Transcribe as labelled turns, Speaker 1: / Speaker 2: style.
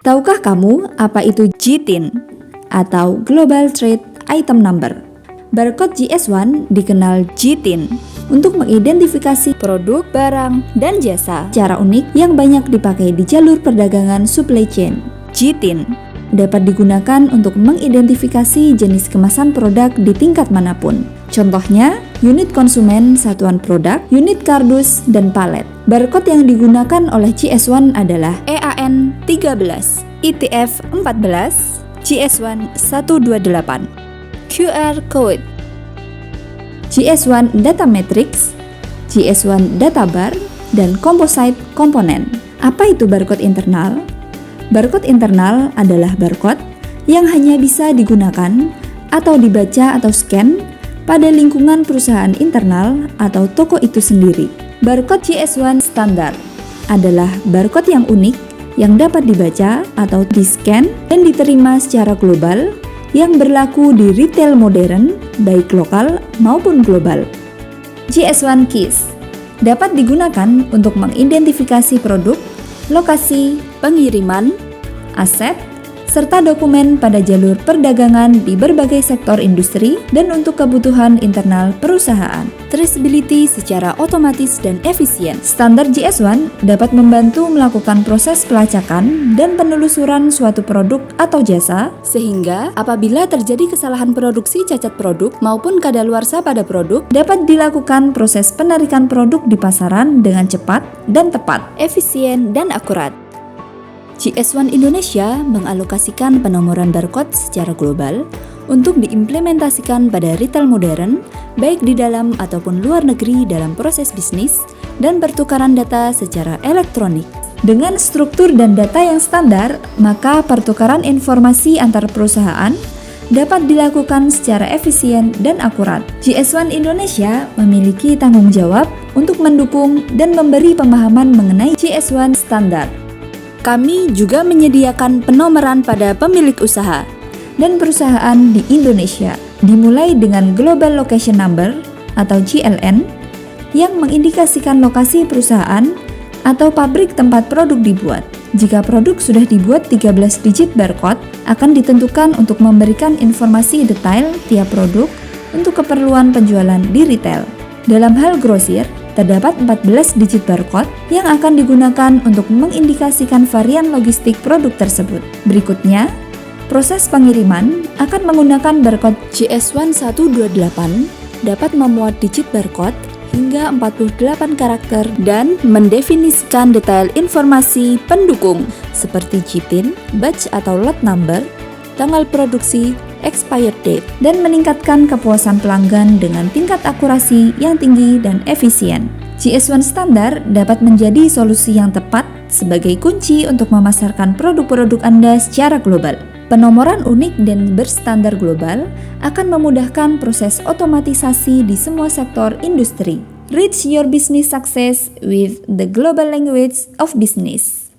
Speaker 1: Tahukah kamu apa itu GTIN atau Global Trade Item Number? Barcode GS1 dikenal GTIN untuk mengidentifikasi produk, barang, dan jasa secara unik yang banyak dipakai di jalur perdagangan supply chain. GTIN dapat digunakan untuk mengidentifikasi jenis kemasan produk di tingkat manapun. Contohnya, unit konsumen, satuan produk, unit kardus, dan palet. Barcode yang digunakan oleh GS1 adalah EAN 13, ITF 14, GS1 128, QR Code, GS1 Data Matrix, GS1 Data Bar, dan Composite Component. Apa itu barcode internal? Barcode internal adalah barcode yang hanya bisa digunakan atau dibaca atau scan pada lingkungan perusahaan internal atau toko itu sendiri. Barcode GS1 standar adalah barcode yang unik yang dapat dibaca atau di-scan dan diterima secara global yang berlaku di retail modern baik lokal maupun global. GS1 Keys dapat digunakan untuk mengidentifikasi produk, lokasi, pengiriman, aset, serta dokumen pada jalur perdagangan di berbagai sektor industri dan untuk kebutuhan internal perusahaan. Traceability secara otomatis dan efisien. Standar GS1 dapat membantu melakukan proses pelacakan dan penelusuran suatu produk atau jasa, sehingga apabila terjadi kesalahan produksi cacat produk maupun kadaluarsa pada produk, dapat dilakukan proses penarikan produk di pasaran dengan cepat dan tepat, efisien dan akurat. GS1 Indonesia mengalokasikan penomoran barcode secara global untuk diimplementasikan pada retail modern, baik di dalam ataupun luar negeri dalam proses bisnis dan pertukaran data secara elektronik. Dengan struktur dan data yang standar, maka pertukaran informasi antar perusahaan dapat dilakukan secara efisien dan akurat. GS1 Indonesia memiliki tanggung jawab untuk mendukung dan memberi pemahaman mengenai GS1 standar. Kami juga menyediakan penomoran pada pemilik usaha dan perusahaan di Indonesia, dimulai dengan Global Location Number atau GLN yang mengindikasikan lokasi perusahaan atau pabrik tempat produk dibuat. Jika produk sudah dibuat 13 digit barcode, akan ditentukan untuk memberikan informasi detail tiap produk untuk keperluan penjualan di retail. Dalam hal grosir, terdapat 14 digit barcode yang akan digunakan untuk mengindikasikan varian logistik produk tersebut. Berikutnya, proses pengiriman akan menggunakan barcode GS1 128 dapat memuat digit barcode hingga 48 karakter dan mendefinisikan detail informasi pendukung seperti GTIN, batch atau lot number, tanggal produksi, expired date, dan meningkatkan kepuasan pelanggan dengan tingkat akurasi yang tinggi dan efisien. GS1 standar dapat menjadi solusi yang tepat sebagai kunci untuk memasarkan produk-produk Anda secara global. Penomoran unik dan berstandar global akan memudahkan proses otomatisasi di semua sektor industri. Reach your business success with the global language of business.